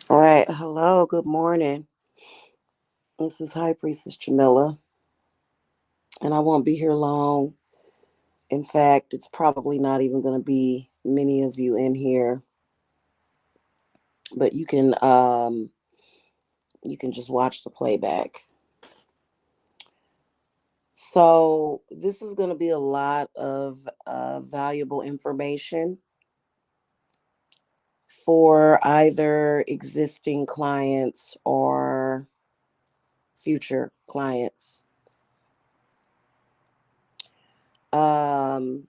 All right. Hello. Good morning. This is High Priestess Jamila, and I won't be here long. In fact, it's probably not even going to be many of you in here, but you can just watch the playback. So this is going to be a lot of valuable information for either existing clients or future clients. Um,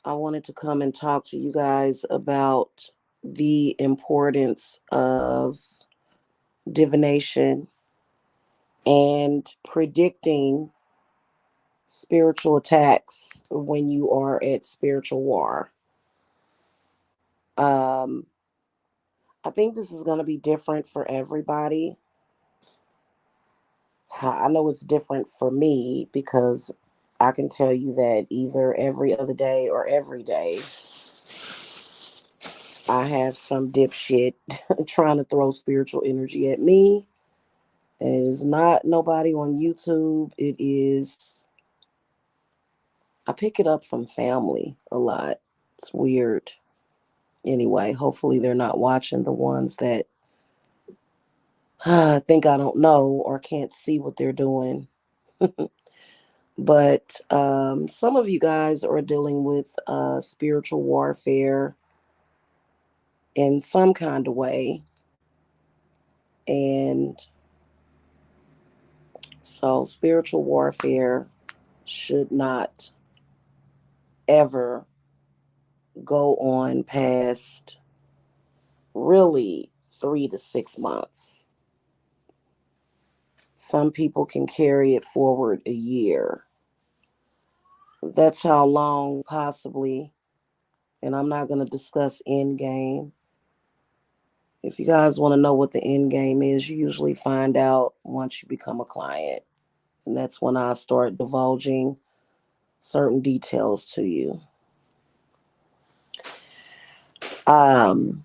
I wanted to come and talk to you guys about the importance of divination and predicting spiritual attacks when you are at spiritual war. Um, I think this is going to be different for everybody. I know it's different for me because I can tell you that either every other day or every day I have some dipshit trying to throw spiritual energy at me. And it is not nobody on YouTube. I pick it up from family a lot. It's weird. Anyway, hopefully they're not watching the ones that think I don't know or can't see what they're doing. But some of you guys are dealing with spiritual warfare in some kind of way. And so spiritual warfare should not ever go on past really 3 to 6 months. Some people can carry it forward a year. That's how long, possibly. And I'm not going to discuss end game. If you guys want to know what the end game is, you usually find out once you become a client. And that's when I start divulging certain details to you. Um,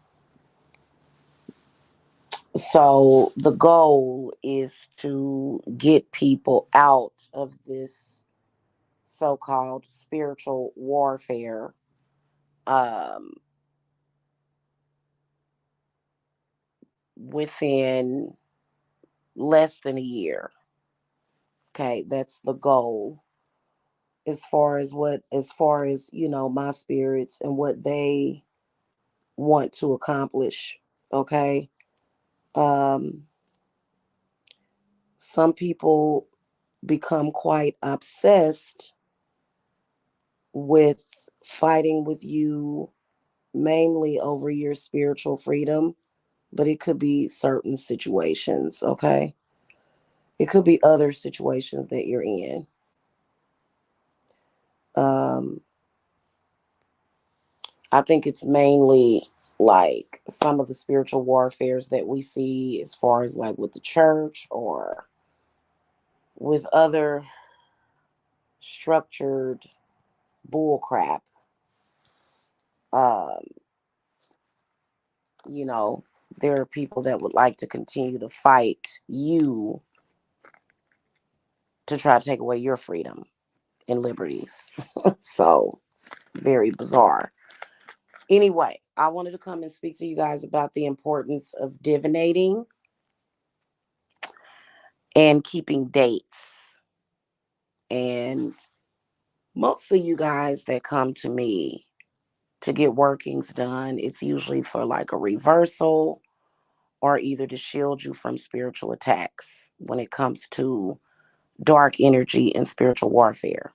so the goal is to get people out of this so-called spiritual warfare um, within less than a year. Okay, that's the goal. As far as my spirits and what they want to accomplish. Okay. Um, some people become quite obsessed with fighting with you mainly over your spiritual freedom, but it could be certain situations. Okay. It could be other situations that you're in. Um, I think it's mainly like some of the spiritual warfares that we see as far as like with the church or with other structured bullcrap. Um, you know, there are people that would like to continue to fight you to try to take away your freedom and liberties. So it's very bizarre. Anyway, I wanted to come and speak to you guys about the importance of divinating and keeping dates. And most of you guys that come to me to get workings done, it's usually for like a reversal or either to shield you from spiritual attacks when it comes to dark energy and spiritual warfare.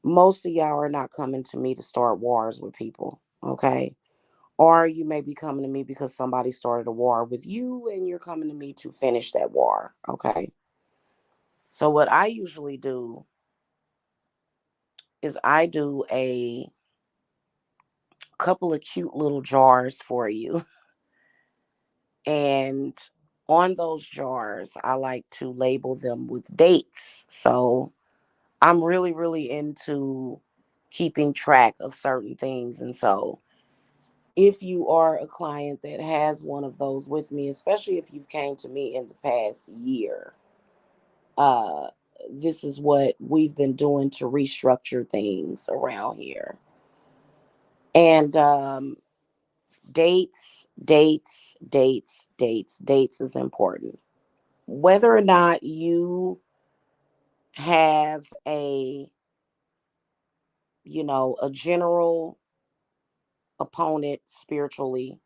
Most of y'all are not coming to me to start wars with people, okay? Or you may be coming to me because somebody started a war with you and you're coming to me to finish that war, okay? So, what I usually do is I do a couple of cute little jars for you. And on those jars, I like to label them with dates. So, I'm really into keeping track of certain things. And so, If you are a client that has one of those with me, especially if you've came to me in the past year, uh this is what we've been doing to restructure things around here. And dates is important. Whether or not you have a general opponent spiritually,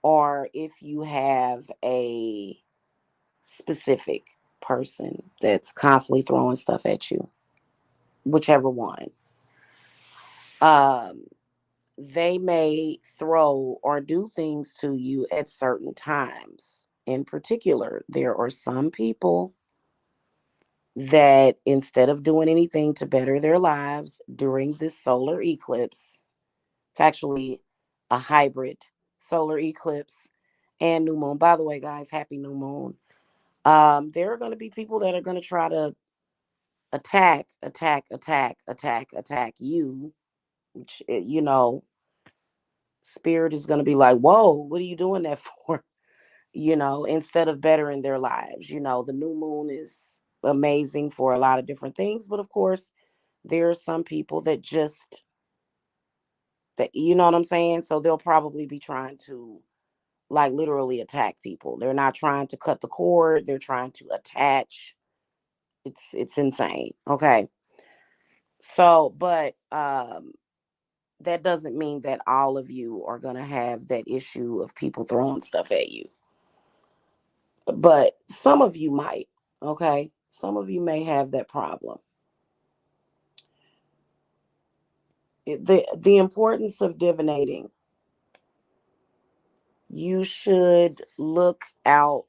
or if you have a specific person that's constantly throwing stuff at you, whichever one, um, they may throw or do things to you at certain times. In particular, there are some people that instead of doing anything to better their lives during this solar eclipse, it's actually a hybrid solar eclipse and new moon. By the way, guys, happy new moon. There are going to be people that are going to try to attack you, which, spirit is going to be like, whoa, what are you doing that for? Instead of bettering their lives. The new moon is amazing for a lot of different things, but of course, there are some people that, you know what I'm saying? So they'll probably be trying to, like, literally attack people. They're not trying to cut the cord, they're trying to attach. It's insane. Okay. So, but that doesn't mean that all of you are going to have that issue of people throwing stuff at you. But some of you might. Okay? Some of you may have that problem. The importance of divinating. You should look out.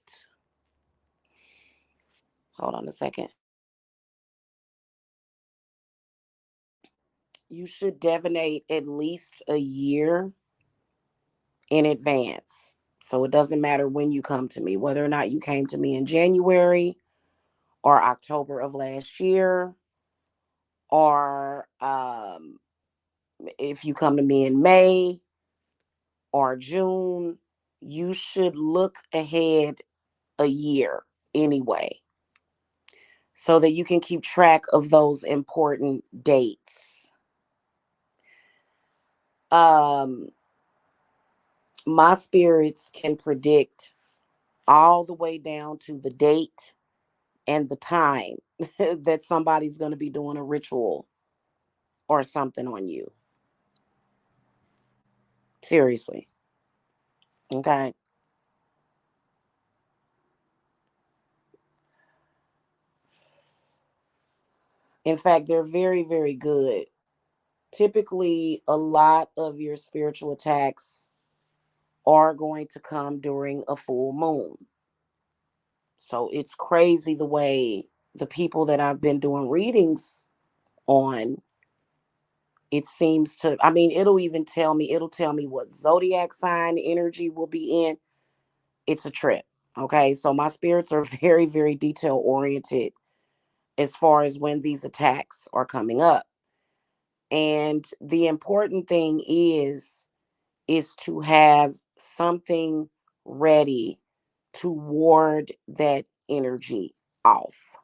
Hold on a second. You should divinate at least a year in advance. So it doesn't matter when you come to me, whether or not you came to me in January or October of last year, or if you come to me in May or June, you should look ahead a year anyway, so that you can keep track of those important dates. Um, my spirits can predict all the way down to the date and the time that somebody's going to be doing a ritual or something on you. Seriously. Okay. In fact, they're very, very good. Typically, a lot of your spiritual attacks are going to come during a full moon. So it's crazy the way the people that I've been doing readings on, it seems to, I mean, it'll tell me what zodiac sign energy will be in. It's a trip. Okay. So my spirits are very, very detail oriented as far as when these attacks are coming up. And the important thing is to have something ready to ward that energy off.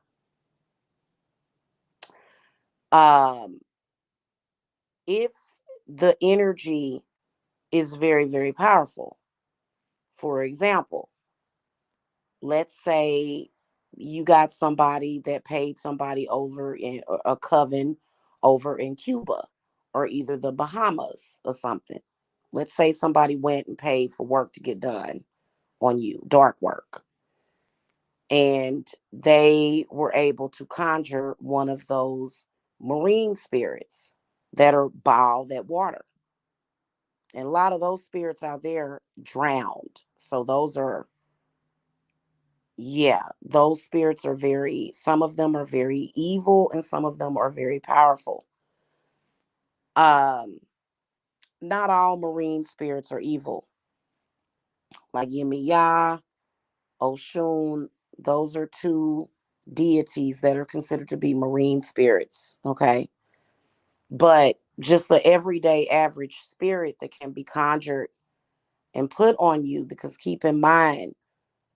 Um, if the energy is very, very powerful, for example, let's say you got somebody that paid somebody over in a coven over in Cuba or either the Bahamas or something. Let's say somebody went and paid for work to get done on you, dark work, and they were able to conjure one of those marine spirits that are by that water. And a lot of those spirits out there drowned. So those are, yeah, those spirits are some of them are very evil and some of them are very powerful. Um, not all marine spirits are evil. Like Yemiya, Oshun, those are two deities that are considered to be marine spirits. Okay. But just an everyday average spirit that can be conjured and put on you. Because keep in mind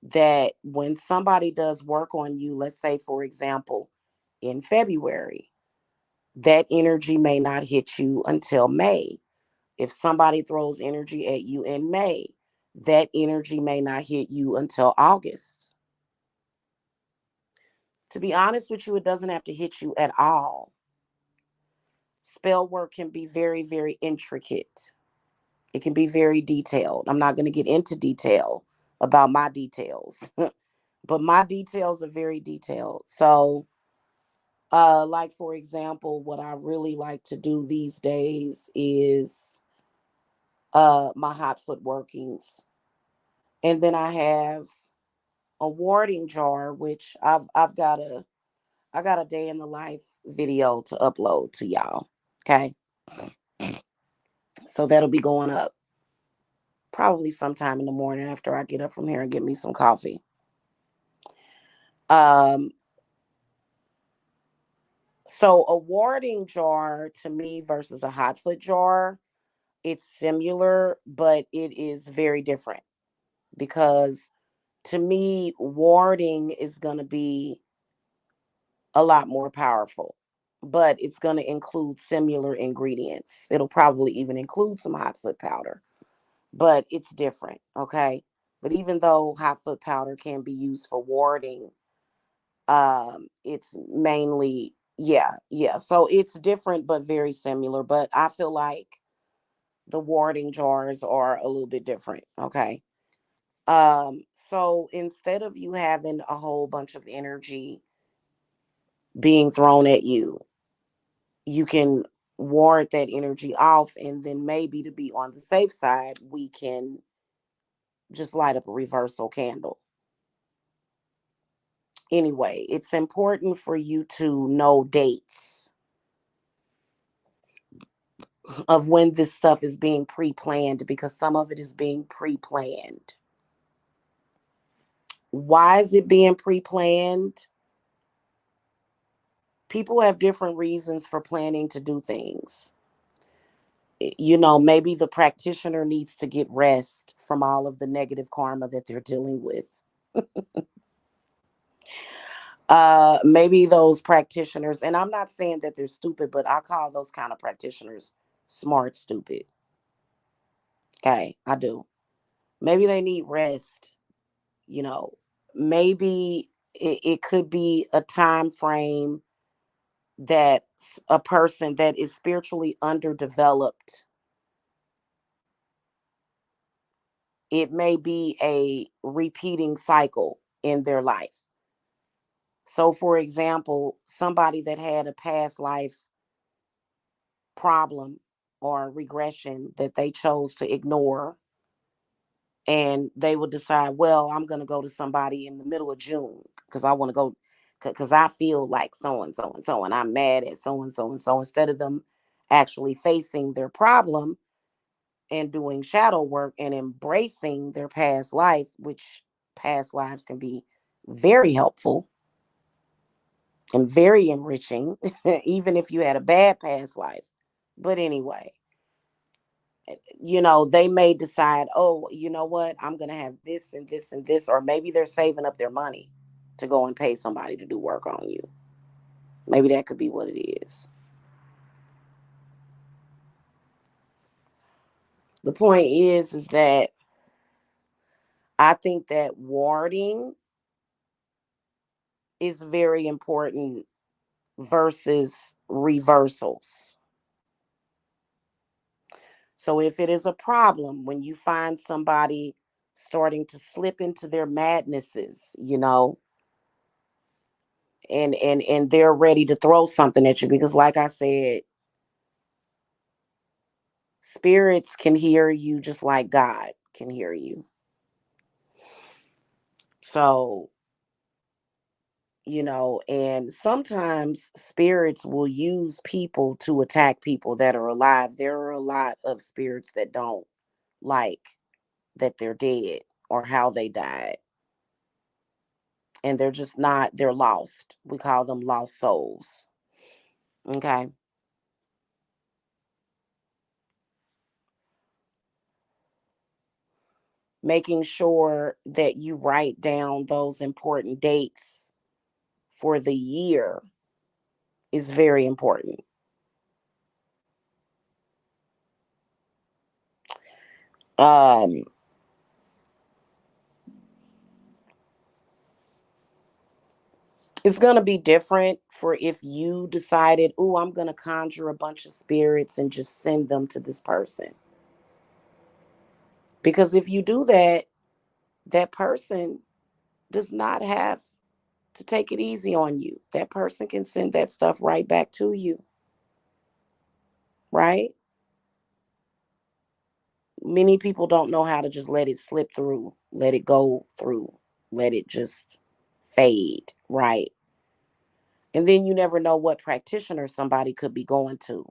that when somebody does work on you, let's say, for example, in February, that energy may not hit you until May. If somebody throws energy at you in May, that energy may not hit you until August. To be honest with you, it doesn't have to hit you at all. Spell work can be very, very intricate. It can be very detailed. I'm not going to get into detail about my details, but my details are very detailed. So, like for example, what I really like to do these days is my hot foot workings. And then I have a warding jar, which I got a day in the life video to upload to y'all. Okay. So that'll be going up probably sometime in the morning after I get up from here and get me some coffee. Um, so a warding jar to me versus a hot foot jar, it's similar, but it is very different because to me, warding is going to be a lot more powerful, but it's going to include similar ingredients. It'll probably even include some hot foot powder, but it's different. Okay. But even though hot foot powder can be used for warding, it's mainly, yeah. So it's different, but very similar. But I feel like the warding jars are a little bit different. Okay. So instead of you having a whole bunch of energy being thrown at you, you can ward that energy off, and then maybe to be on the safe side, we can just light up a reversal candle. Anyway, it's important for you to know dates of when this stuff is being pre-planned, because some of it is being pre-planned. Why is it being pre-planned? People have different reasons for planning to do things. You know, maybe the practitioner needs to get rest from all of the negative karma that they're dealing with. Maybe those practitioners, and I'm not saying that they're stupid, but I call those kind of practitioners smart stupid. Okay, I do. Maybe they need rest. You know, maybe it could be a time frame that a person that is spiritually underdeveloped, it may be a repeating cycle in their life. So, for example, somebody that had a past life problem or regression that they chose to ignore, and they would decide, well, I'm going to go to somebody in the middle of June because I want to go, because I feel like so and so and so, and I'm mad at so and so and so, instead of them actually facing their problem and doing shadow work and embracing their past life, which past lives can be very helpful and very enriching, even if you had a bad past life. But anyway, you know, they may decide, oh, you know what, I'm going to have this and this and this, or maybe they're saving up their money to go and pay somebody to do work on you. Maybe that could be what it is. The point is that I think that warding is very important versus reversals. So if it is a problem when you find somebody starting to slip into their madnesses, you know, and they're ready to throw something at you, because like I said, spirits can hear you just like God can hear you. So, you know, and sometimes spirits will use people to attack people that are alive. There are a lot of spirits that don't like that they're dead or how they died. And they're just not, they're lost. We call them lost souls. Okay. Making sure that you write down those important dates for the year is very important. Um, it's going to be different for if you decided, oh, I'm going to conjure a bunch of spirits and just send them to this person. Because if you do that, that person does not have to take it easy on you. That person can send that stuff right back to you, right? Many people don't know how to just let it slip through, let it go through, let it just fade, right? And then you never know what practitioner somebody could be going to.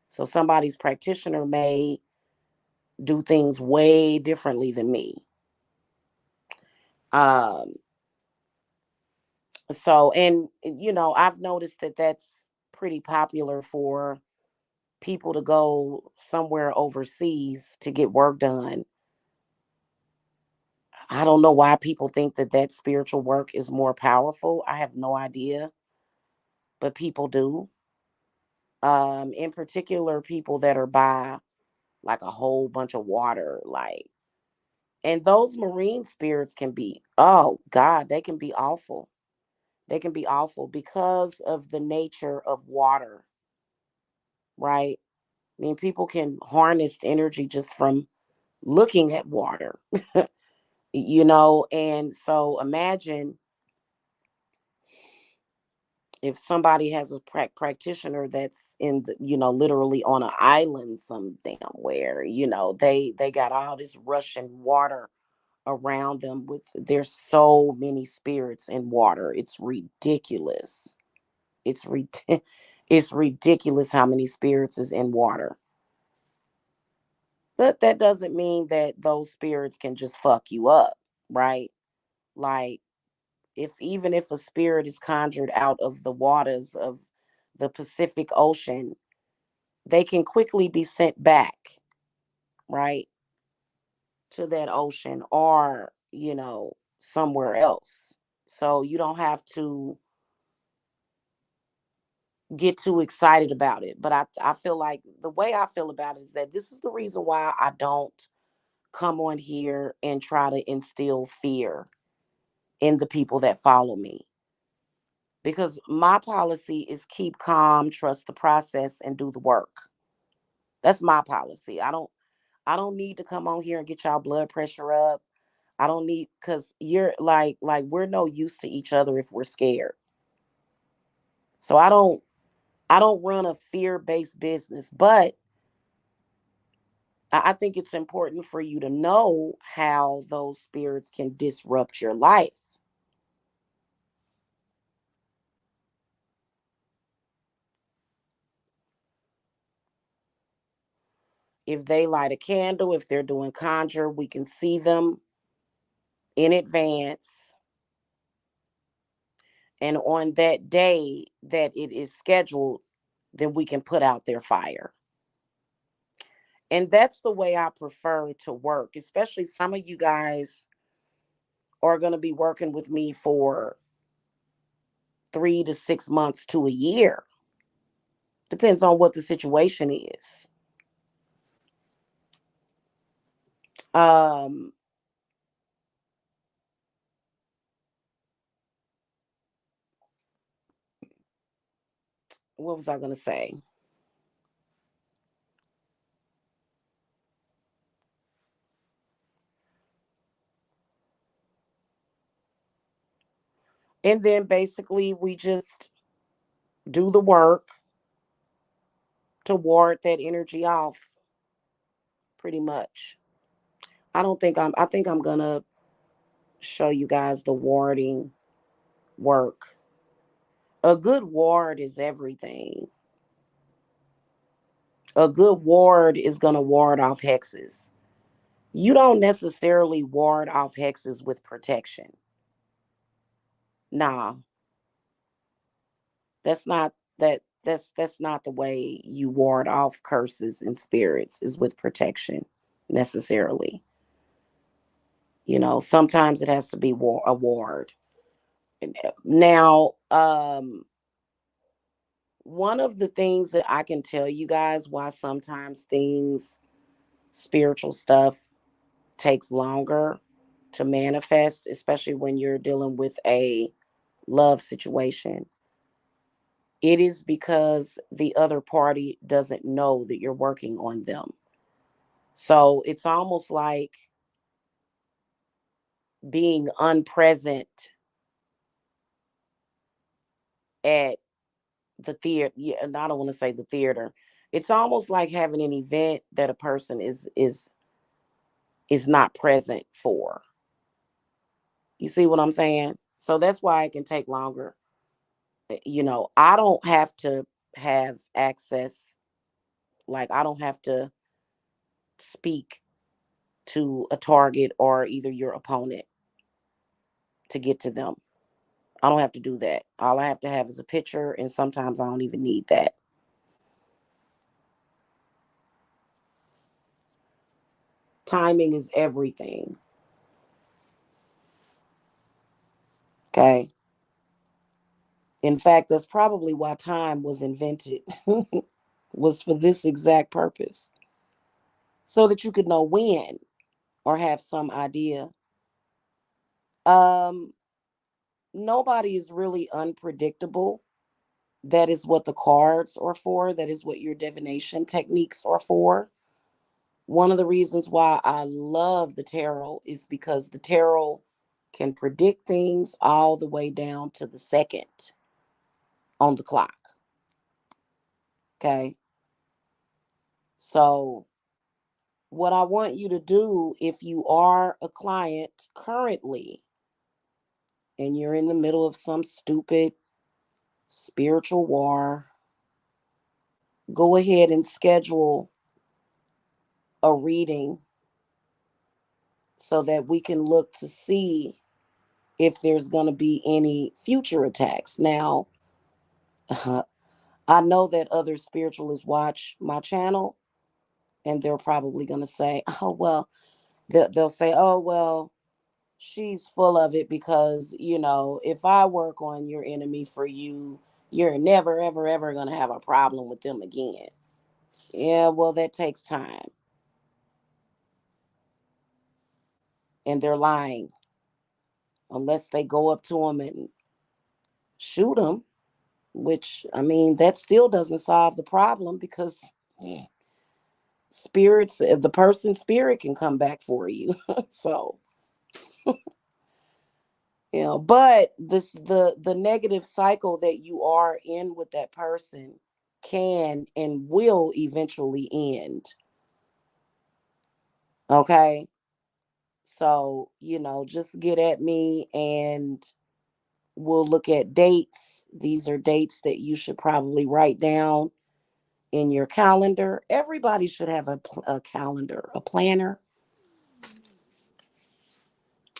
So somebody's practitioner may do things way differently than me. Um, and I've noticed that that's pretty popular for people to go somewhere overseas to get work done. I don't know why people think that spiritual work is more powerful. I have no idea, but people do. In particular, people that are by like a whole bunch of water, like, and those marine spirits can be, oh God, they can be awful. They can be awful because of the nature of water, right? I mean, people can harness energy just from looking at water, and so imagine if somebody has a practitioner that's in the, literally on an island some damn where, they got all this rushing water around them. There's so many spirits in water, it's ridiculous. it's re- it's ridiculous how many spirits is in water. But that doesn't mean that those spirits can just fuck you up, right? Like, even if a spirit is conjured out of the waters of the Pacific Ocean, they can quickly be sent back, right, to that ocean or, somewhere else. So you don't have to get too excited about it. But I feel like the way I feel about it is that this is the reason why I don't come on here and try to instill fear in the people that follow me. Because my policy is keep calm, trust the process, and do the work. That's my policy. I don't need to come on here and get y'all blood pressure up. I don't need, because you're like we're no use to each other if we're scared. So I don't run a fear-based business, but I think it's important for you to know how those spirits can disrupt your life. If they light a candle, if they're doing conjure, we can see them in advance. And on that day that it is scheduled, then we can put out their fire. And that's the way I prefer to work, especially some of you guys are going to be working with me for 3 to 6 months to a year. Depends on what the situation is. Um, what was I going to say? And then basically we just do the work to ward that energy off, pretty much. I think I'm going to show you guys the warding work. A good ward is everything. A good ward is going to ward off hexes. You don't necessarily ward off hexes with protection. Nah, that's not the way you ward off curses and spirits, is with protection. necessarily. Sometimes it has to be a ward. Now, one of the things that I can tell you guys why sometimes spiritual stuff, takes longer to manifest, especially when you're dealing with a love situation. It is because the other party doesn't know that you're working on them. So it's almost like being unpresent at the theater. Yeah, and I don't want to say the theater. It's almost like having an event that a person is not present for. You see what I'm saying? So that's why it can take longer. I don't have to have access, like I don't have to speak to a target or either your opponent to get to them. I don't have to do that. All I have to have is a picture, and sometimes I don't even need that. Timing is everything. Okay. In fact, that's probably why time was invented, was for this exact purpose, so that you could know when or have some idea. Um, Nobody is really unpredictable. That is what the cards are for. That is what your divination techniques are for. One of the reasons why I love the tarot is because the tarot can predict things all the way down to the second on the clock. Okay. So, what I want you to do, if you are a client currently and you're in the middle of some stupid spiritual war, go ahead and schedule a reading so that we can look to see if there's going to be any future attacks. Now, I know that other spiritualists watch my channel, and they're probably going to say, oh, well, they'll say, oh, well, she's full of it because, if I work on your enemy for you, you're never, ever, ever going to have a problem with them again. Yeah, well, that takes time. And they're lying unless they go up to them and shoot them, which, I mean, that still doesn't solve the problem because spirits, the person's spirit can come back for you. So, but the negative cycle that you are in with that person can and will eventually end. Okay. So, just get at me and we'll look at dates. These are dates that you should probably write down in your calendar. Everybody should have a calendar, a planner.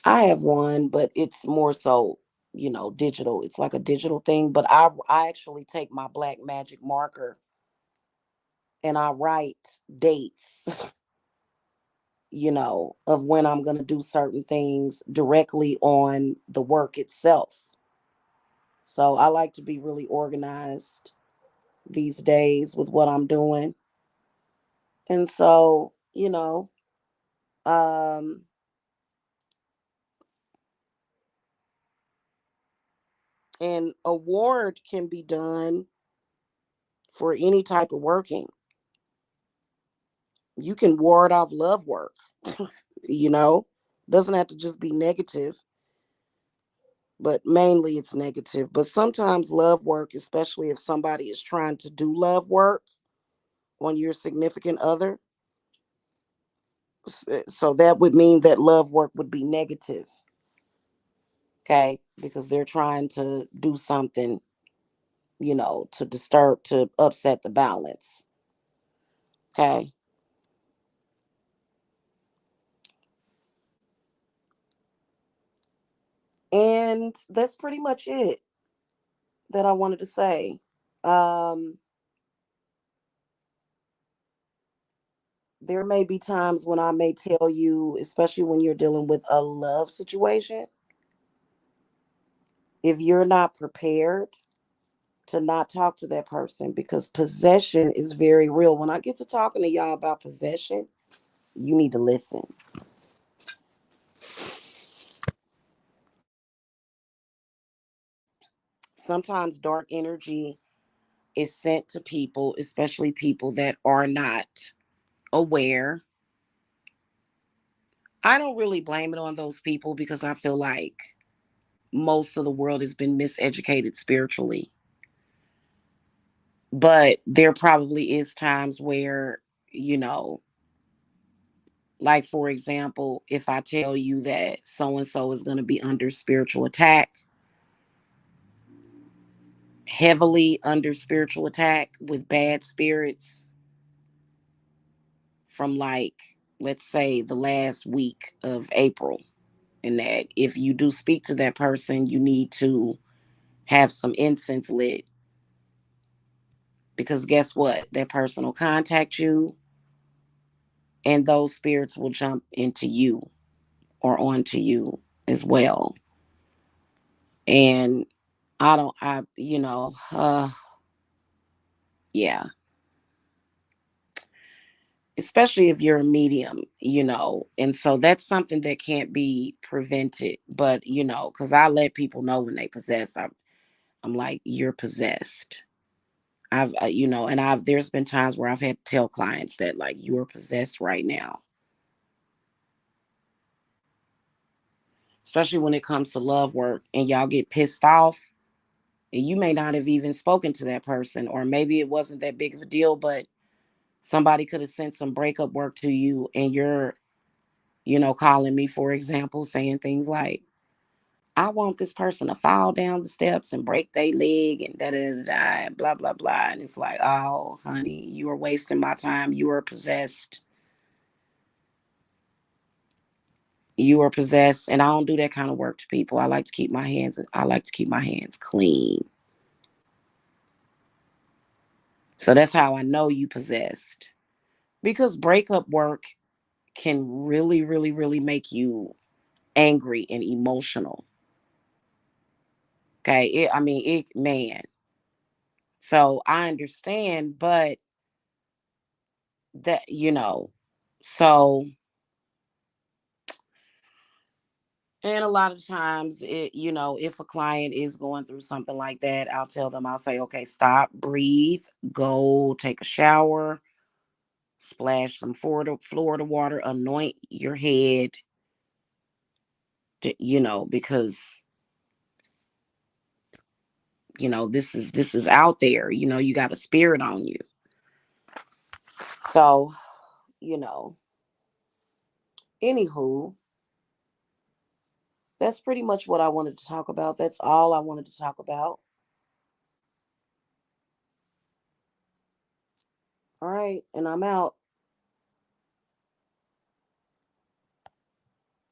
I have one, but it's more so, digital. It's like a digital thing. But I actually take my black magic marker and I write dates, of when I'm going to do certain things directly on the work itself. So I like to be really organized these days with what I'm doing. And so, um, an award can be done for any type of working. You can ward off love work, you know, doesn't have to just be negative, but mainly it's negative. But sometimes love work, especially if somebody is trying to do love work on your significant other, so that would mean that love work would be negative. Okay, because they're trying to do something, to disturb, to upset the balance. Okay. And that's pretty much it that I wanted to say. Um, There may be times when I may tell you, especially when you're dealing with a love situation, if you're not prepared to not talk to that person, because possession is very real. When I get to talking to y'all about possession, you need to listen. Sometimes dark energy is sent to people, especially people that are not aware. I don't really blame it on those people because I feel like most of the world has been miseducated spiritually. But there probably is times where, you know, like for example, if I tell you that so and so is going to be under spiritual attack, heavily under spiritual attack with bad spirits from like, let's say, the last week of April, and that if you do speak to that person, you need to have some incense lit, because guess what? That person will contact you and those spirits will jump into you or onto you as well. And I don't, I, yeah, especially if you're a medium, and so that's something that can't be prevented. But, because I let people know when they possessed, I'm like, you're possessed. And there's been times where I've had to tell clients that, like, you are possessed right now, especially when it comes to love work and y'all get pissed off and you may not have even spoken to that person, or maybe it wasn't that big of a deal, but somebody could have sent some breakup work to you and you're, calling me, for example, saying things like, I want this person to fall down the steps and break their leg and da da da da and blah blah blah. And it's like, oh, honey, you are wasting my time. You are possessed. You are possessed, and I don't do that kind of work to people. I like to keep my hands clean. So that's how I know you possessed. Because breakup work can really, really, really make you angry and emotional. Okay. Man. So I understand, but that, so, and a lot of times if a client is going through something like that, I'll say, okay, stop, breathe, go take a shower, splash some Florida water, anoint your head, because this is out there. You got a spirit on you. So, you know, anywho, that's pretty much what I wanted to talk about. That's all I wanted to talk about. All right, and I'm out.